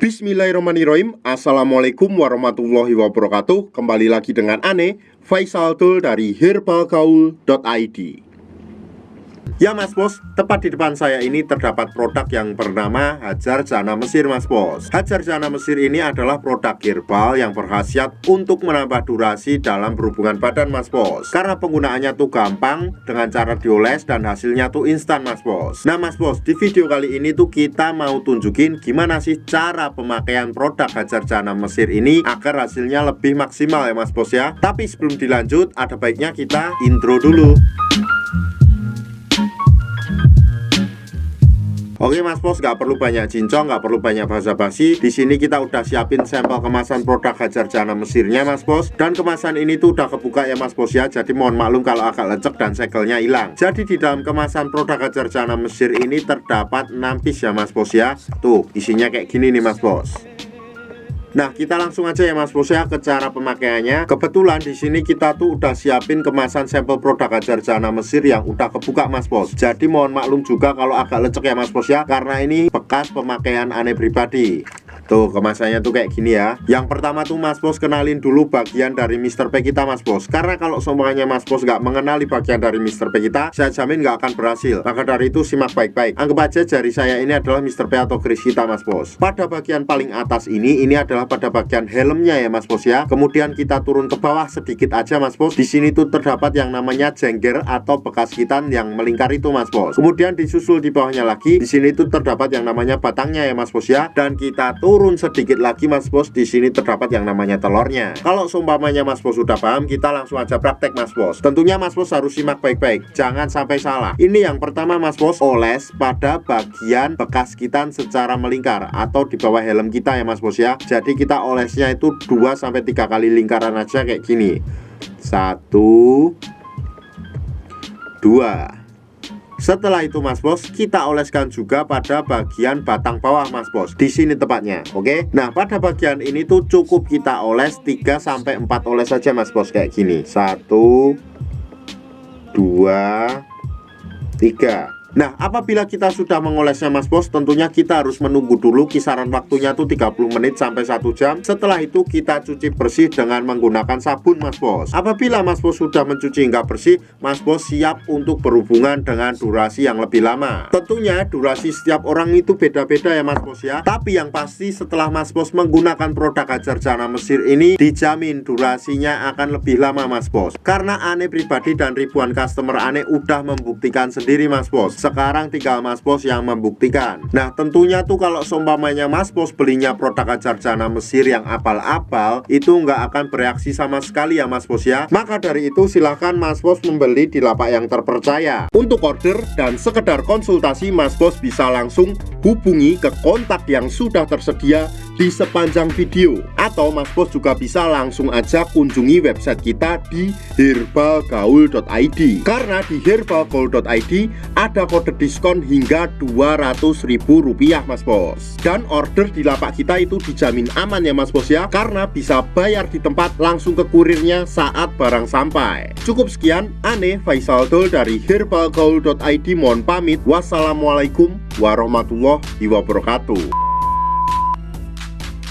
Bismillahirrahmanirrahim. Assalamualaikum warahmatullahi wabarakatuh. Kembali lagi dengan Ane, Faisal Dul dari herbalgaul.id. Ya Mas Bos, tepat di depan saya ini terdapat produk yang bernama Hajar Jana Mesir Mas Bos. Hajar Jana Mesir ini adalah produk herbal yang berkhasiat untuk menambah durasi dalam berhubungan badan Mas Bos. Karena penggunaannya tuh gampang, dengan cara dioles dan hasilnya tuh instan Mas Bos. Nah Mas Bos, di video kali ini tuh kita mau tunjukin gimana sih cara pemakaian produk Hajar Jana Mesir ini agar hasilnya lebih maksimal ya Mas Bos ya. Tapi sebelum dilanjut, ada baiknya kita intro dulu. Oke Mas Bos, nggak perlu banyak cincong, nggak perlu banyak basa-basi. Di sini kita udah siapin sampel kemasan produk Hajar Jana Mesirnya Mas Bos. Dan kemasan ini tuh udah kebuka ya Mas Bos ya. Jadi mohon maklum kalau agak lecek dan segelnya hilang. Jadi di dalam kemasan produk Hajar Jana Mesir ini terdapat 6 piece ya Mas Bos ya. Tuh isinya kayak gini nih Mas Bos. Nah, kita langsung aja ya Mas Bos ya ke cara pemakaiannya. Kebetulan di sini kita tuh udah siapin kemasan sampel produk Hajar Jana Mesir yang udah kebuka Mas Bos. Jadi mohon maklum juga kalau agak lecek ya Mas Bos ya, karena ini bekas pemakaian Ane pribadi. Tuh kemasannya tuh kayak gini ya. Yang pertama tuh Mas Bos kenalin dulu bagian dari Mr. P kita Mas Bos. Karena kalau semuanya Mas Bos nggak mengenali bagian dari Mr. P kita, saya jamin nggak akan berhasil. Maka dari itu simak baik-baik. Anggap aja jari saya ini adalah Mr. P atau keris kita Mas Bos. Pada bagian paling atas ini adalah pada bagian helmnya ya Mas Bos ya. Kemudian kita turun ke bawah sedikit aja Mas Bos. Di sini tuh terdapat yang namanya jengger atau bekas hitan yang melingkar itu Mas Bos. Kemudian disusul di bawahnya lagi, di sini tuh terdapat yang namanya batangnya ya Mas Bos ya. Dan kita turun sedikit lagi Mas Bos, di sini terdapat yang namanya telurnya. Kalau seumpamanya Mas Bos sudah paham, kita langsung aja praktek Mas Bos. Tentunya Mas Bos harus simak baik-baik, jangan sampai salah. Ini yang pertama Mas Bos, oles pada bagian bekas hitan secara melingkar atau di bawah helm kita ya Mas Bos ya. Jadi kita olesnya itu 2-3 kali lingkaran aja kayak gini. 1 2. Setelah itu Mas Bos, kita oleskan juga pada bagian batang bawah Mas Bos. Di sini tepatnya, oke? Nah, pada bagian ini tuh cukup kita oles 3-4 oles saja Mas Bos kayak gini. 1 2 3. Nah, apabila kita sudah mengolesnya Mas Bos, tentunya kita harus menunggu dulu kisaran waktunya tuh 30 menit sampai 1 jam. Setelah itu kita cuci bersih dengan menggunakan sabun Mas Bos. Apabila Mas Bos sudah mencuci hingga bersih, Mas Bos siap untuk berhubungan dengan durasi yang lebih lama. Tentunya durasi setiap orang itu beda-beda ya Mas Bos ya. Tapi yang pasti setelah Mas Bos menggunakan produk Hajar Jana Mesir ini, dijamin durasinya akan lebih lama Mas Bos. Karena Ane pribadi dan ribuan customer Ane udah membuktikan sendiri Mas Bos. Sekarang tinggal Mas Bos yang membuktikan. Nah tentunya tuh kalau seumpamanya Mas Bos belinya produk Hajar Jana Mesir yang apal-apal, itu nggak akan bereaksi sama sekali ya Mas Bos ya. Maka dari itu silahkan Mas Bos membeli di lapak yang terpercaya. Untuk order dan sekedar konsultasi, Mas Bos bisa langsung hubungi ke kontak yang sudah tersedia di sepanjang video. Atau Mas Bos juga bisa langsung aja kunjungi website kita di herbalgaul.id. Karena di herbalgaul.id ada kode diskon hingga Rp200.000 Mas Bos. Dan order di lapak kita itu dijamin aman ya Mas Bos ya. Karena bisa bayar di tempat langsung ke kurirnya saat barang sampai. Cukup sekian, Ane Faisal Dul dari herbalgaul.id mohon pamit. Wassalamualaikum warahmatullahi wabarakatuh.